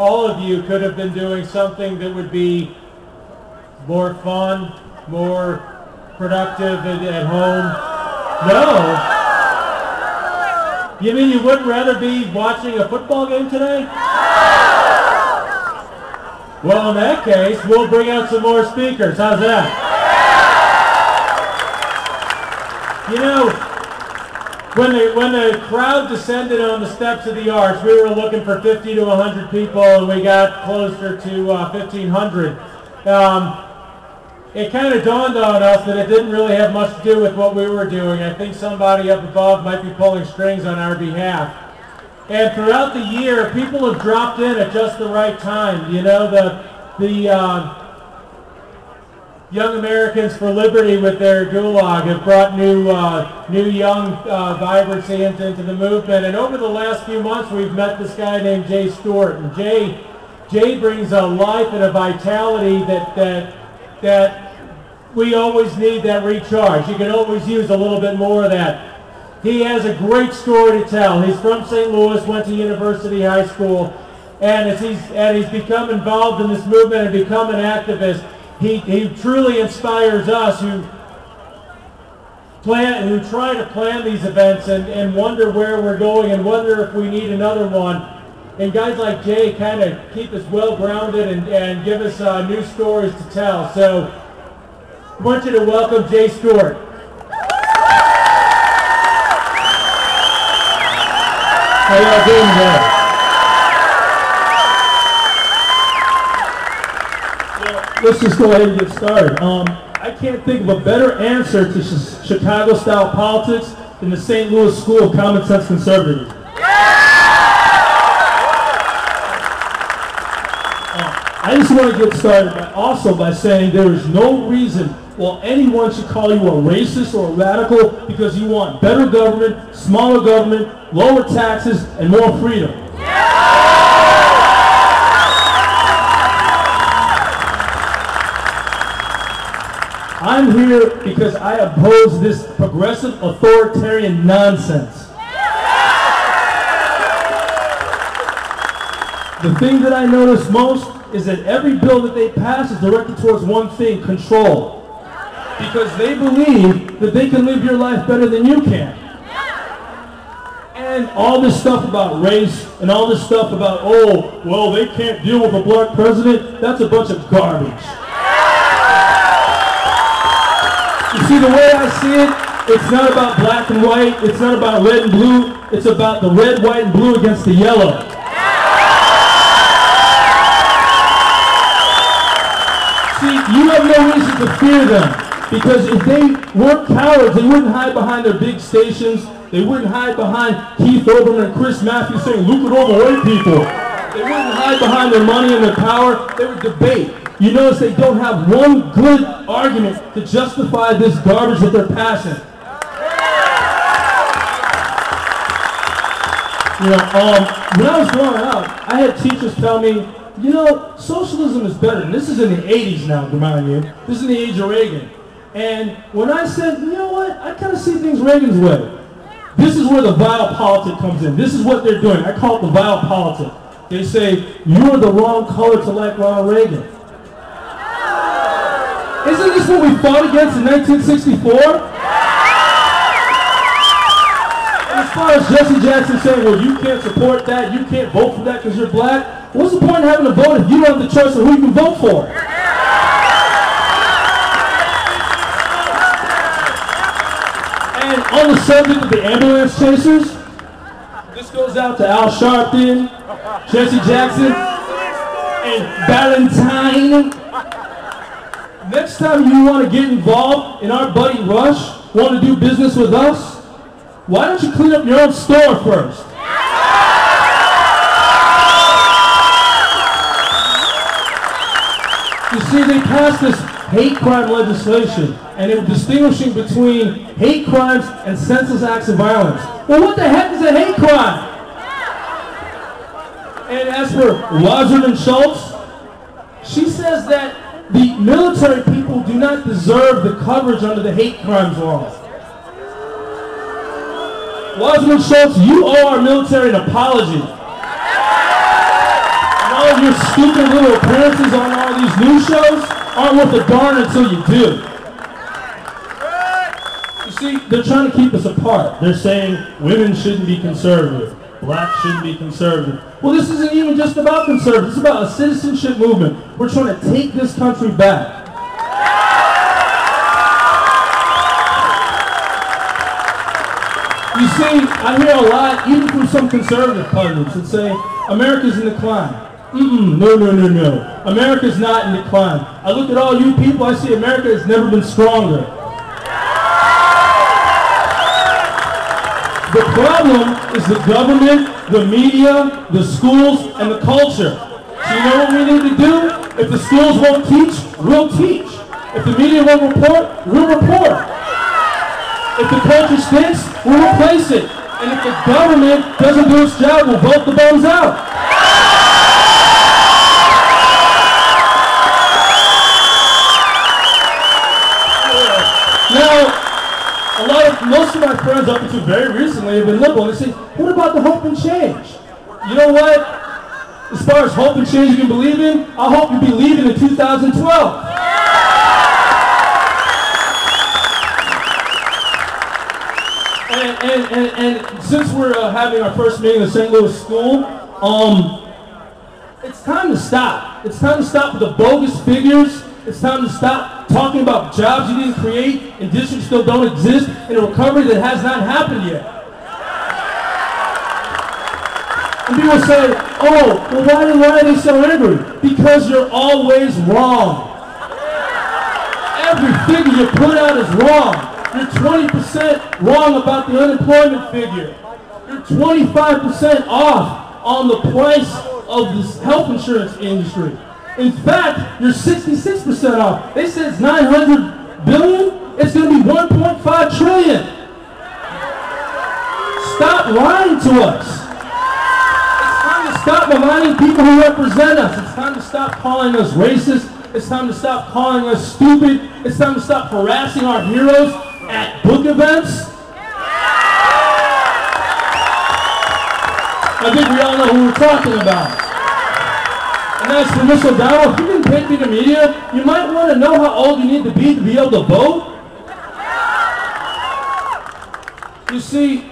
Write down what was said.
all of you could have been doing something that would be more fun, more productive at home. No. You mean you wouldn't rather be watching a football game today? Well, in that case, we'll bring out some more speakers. How's that? You know, when the crowd descended on the steps of the arch, we were looking for 50 to 100 people, and we got closer to 1,500. It kind of dawned on us that it didn't really have much to do with what we were doing. I think somebody up above might be pulling strings on our behalf. And throughout the year, people have dropped in at just the right time. You know, the Young Americans for Liberty with their gulag have brought new young vibrancy into the movement. And over the last few months, we've met this guy named Jay Stewart. And Jay brings a life and a vitality that we always need, that recharge. You can always use a little bit more of that. He has a great story to tell. He's from St. Louis, went to University High School, and as he's become involved in this movement and become an activist, he truly inspires us who try to plan these events and wonder where we're going and wonder if we need another one. And guys like Jay kind of keep us well-grounded and give us new stories to tell. So I want you to welcome Jay Stewart. How y'all doing today? Well, let's just go ahead and get started. I can't think of a better answer to Chicago-style politics than the St. Louis School of Common Sense Conservatism. I just want to get started by saying there is no reason why anyone should call you a racist or a radical because you want better government, smaller government, lower taxes, and more freedom. I'm here because I oppose this progressive authoritarian nonsense. The thing that I notice most is that every bill that they pass is directed towards one thing: control. Because they believe that they can live your life better than you can. And all this stuff about race and all this stuff about, oh, well, they can't deal with a black president, that's a bunch of garbage. You see, the way I see it, it's not about black and white, it's not about red and blue, it's about the red, white, and blue against the yellow. See, you have no reason to fear them. Because if they weren't cowards, they wouldn't hide behind their big stations. They wouldn't hide behind Keith Olbermann and Chris Matthews saying, look at all the white people. They wouldn't hide behind their money and their power. They would debate. You notice they don't have one good argument to justify this garbage that they're passing. You know, when I was growing up, I had teachers tell me, you know, socialism is better. And this is in the 80s now, to remind you. This is in the age of Reagan. And when I said, you know what, I kind of see things Reagan's way. This is where the vile politic comes in. This is what they're doing. I call it the vile politic. They say, you're the wrong color to like Ronald Reagan. Isn't this what we fought against in 1964? And as far as Jesse Jackson saying, well, you can't support that, you can't vote for that because you're black, what's the point of having a vote if you don't have the choice of who you can vote for? And on the subject of the ambulance chasers, this goes out to Al Sharpton, Jesse Jackson, and Valentine. Next time you want to get involved in our buddy Rush, want to do business with us, why don't you clean up your own store first? You see, they passed this hate crime legislation, and they were distinguishing between hate crimes and senseless acts of violence. Well, what the heck is a hate crime? And as for Wasserman Schultz, she says that the military people do not deserve the coverage under the hate crimes law. Wasserman Schultz, you owe our military an apology. And all of your stupid little appearances on all these news shows aren't worth a darn until you do. You see, they're trying to keep us apart. They're saying women shouldn't be conservative, blacks shouldn't be conservative. Well, this isn't even just about conservative. It's about a citizenship movement. We're trying to take this country back. You see, I hear a lot, even from some conservative pundits, that say, America's in decline. No. America's not in decline. I look at all you people, I see America has never been stronger. The problem is the government, the media, the schools, and the culture. So you know what we need to do? If the schools won't teach, we'll teach. If the media won't report, we'll report. If the culture stinks, we'll replace it. And if the government doesn't do its job, we'll vote the bums out. Now, most of my friends up until very recently have been liberal, and they say, what about the hope and change? You know what? As far as hope and change you can believe in, I hope you be leaving in 2012. And since we're having our first meeting in the St. Louis school, it's time to stop. It's time to stop with the bogus figures. It's time to stop talking about jobs you didn't create and districts still don't exist and a recovery that has not happened yet. And people say, oh, well why are they so angry? Because you're always wrong. Every figure you put out is wrong. You're 20% wrong about the unemployment figure. You're 25% off on the price of this health insurance industry. In fact, you're 66% off. They said it's $900 billion. It's going to be $1.5 trillion. Stop lying to us. It's time to stop maligning people who represent us. It's time to stop calling us racist. It's time to stop calling us stupid. It's time to stop harassing our heroes at book events. I think we all know who we're talking about. And as for Miss O'Donnell, if you didn't take me to media, you might want to know how old you need to be able to vote. You see,